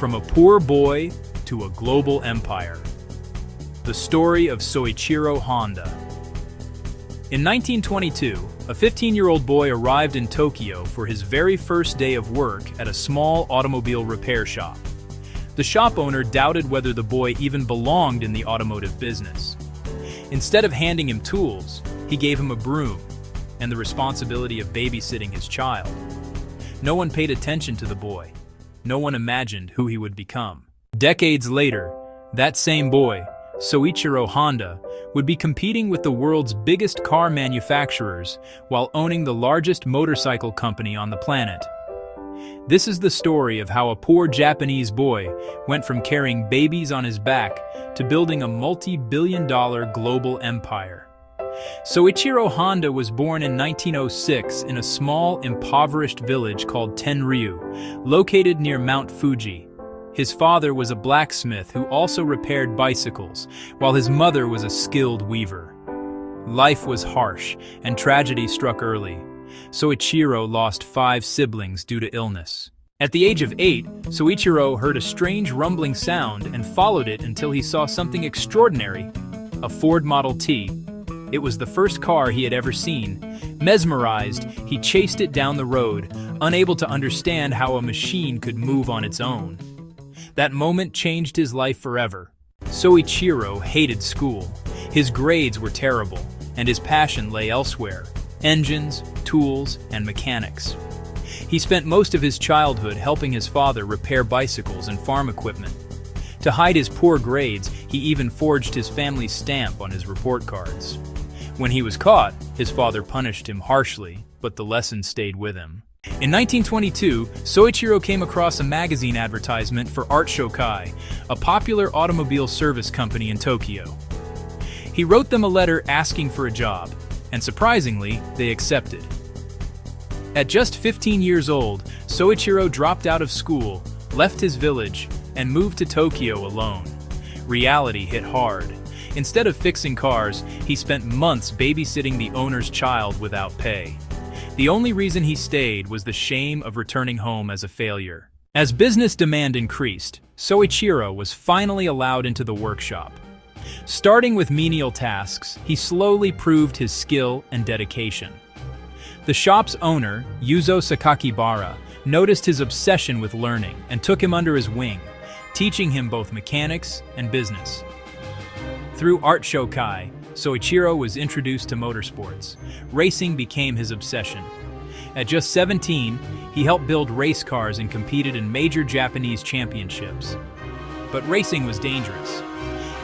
From a poor boy to a global empire. The story of Soichiro Honda. In 1922, a 15-year-old boy arrived in Tokyo for his very first day of work at a small automobile repair shop. The shop owner doubted whether the boy even belonged in the automotive business. Instead of handing him tools, he gave him a broom and the responsibility of babysitting his child. No one paid attention to the boy. No one imagined who he would become. Decades later, that same boy, Soichiro Honda, would be competing with the world's biggest car manufacturers while owning the largest motorcycle company on the planet. This is the story of how a poor Japanese boy went from carrying babies on his back to building a multi-billion-dollar global empire. Soichiro Honda was born in 1906 in a small, impoverished village called Tenryu, located near Mount Fuji. His father was a blacksmith who also repaired bicycles, while his mother was a skilled weaver. Life was harsh, and tragedy struck early. Soichiro lost 5 siblings due to illness. At the age of 8, Soichiro heard a strange rumbling sound and followed it until he saw something extraordinary: a Ford Model T. It was the first car he had ever seen. Mesmerized, he chased it down the road, unable to understand how a machine could move on its own. That moment changed his life forever. Soichiro hated school. His grades were terrible, and his passion lay elsewhere: engines, tools, and mechanics. He spent most of his childhood helping his father repair bicycles and farm equipment. To hide his poor grades, he even forged his family's stamp on his report cards. When he was caught, his father punished him harshly, but the lesson stayed with him. In 1922, Soichiro came across a magazine advertisement for Art Shokai, a popular automobile service company in Tokyo. He wrote them a letter asking for a job, and surprisingly, they accepted. At just 15 years old, Soichiro dropped out of school, left his village, and moved to Tokyo alone. Reality hit hard. Instead of fixing cars, he spent months babysitting the owner's child without pay. The only reason he stayed was the shame of returning home as a failure. As business demand increased, Soichiro was finally allowed into the workshop. Starting with menial tasks, he slowly proved his skill and dedication. The shop's owner, Yuzo Sakakibara, noticed his obsession with learning and took him under his wing, teaching him both mechanics and business. Through Art Shokai, Soichiro was introduced to motorsports. Racing became his obsession. At just 17, he helped build race cars and competed in major Japanese championships. But racing was dangerous.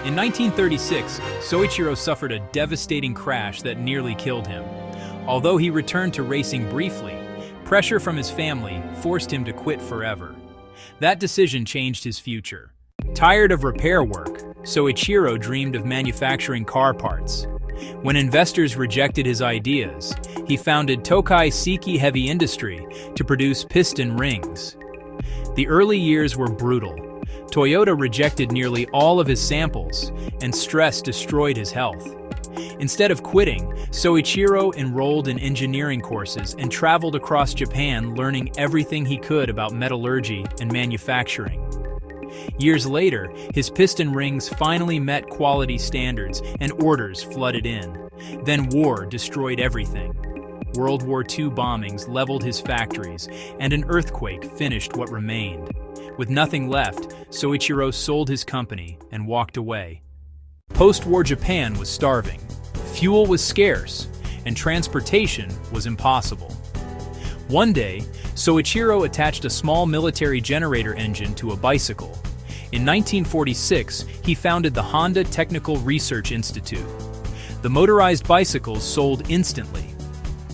In 1936, Soichiro suffered a devastating crash that nearly killed him. Although he returned to racing briefly, pressure from his family forced him to quit forever. That decision changed his future. Tired of repair work, Soichiro dreamed of manufacturing car parts. When investors rejected his ideas, he founded Tokai Seiki Heavy Industry to produce piston rings. The early years were brutal. Toyota rejected nearly all of his samples, and stress destroyed his health. Instead of quitting, Soichiro enrolled in engineering courses and traveled across Japan learning everything he could about metallurgy and manufacturing. Years later, his piston rings finally met quality standards and orders flooded in. Then war destroyed everything. World War II bombings leveled his factories, and an earthquake finished what remained. With nothing left, Soichiro sold his company and walked away. Post-war Japan was starving, fuel was scarce, and transportation was impossible. One day, Soichiro attached a small military generator engine to a bicycle. In 1946, he founded the Honda Technical Research Institute. The motorized bicycles sold instantly.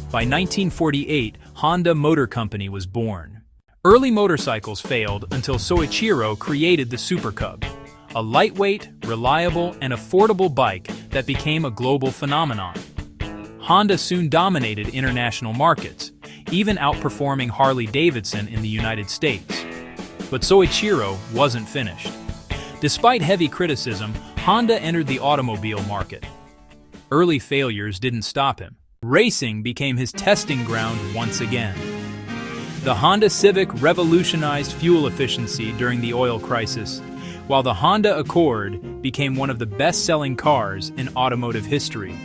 By 1948, Honda Motor Company was born. Early motorcycles failed until Soichiro created the Super Cub, a lightweight, reliable, and affordable bike that became a global phenomenon. Honda soon dominated international markets, even outperforming Harley-Davidson in the United States. But Soichiro wasn't finished. Despite heavy criticism, Honda entered the automobile market. Early failures didn't stop him. Racing became his testing ground once again. The Honda Civic revolutionized fuel efficiency during the oil crisis, while the Honda Accord became one of the best-selling cars in automotive history.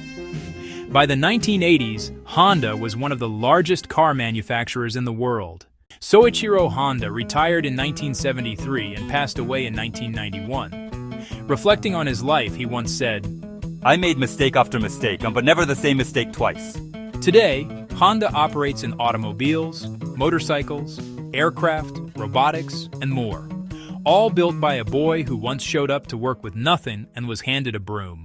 By the 1980s, Honda was one of the largest car manufacturers in the world. Soichiro Honda retired in 1973 and passed away in 1991. Reflecting on his life, he once said, "I made mistake after mistake, but never the same mistake twice." Today, Honda operates in automobiles, motorcycles, aircraft, robotics, and more, all built by a boy who once showed up to work with nothing and was handed a broom.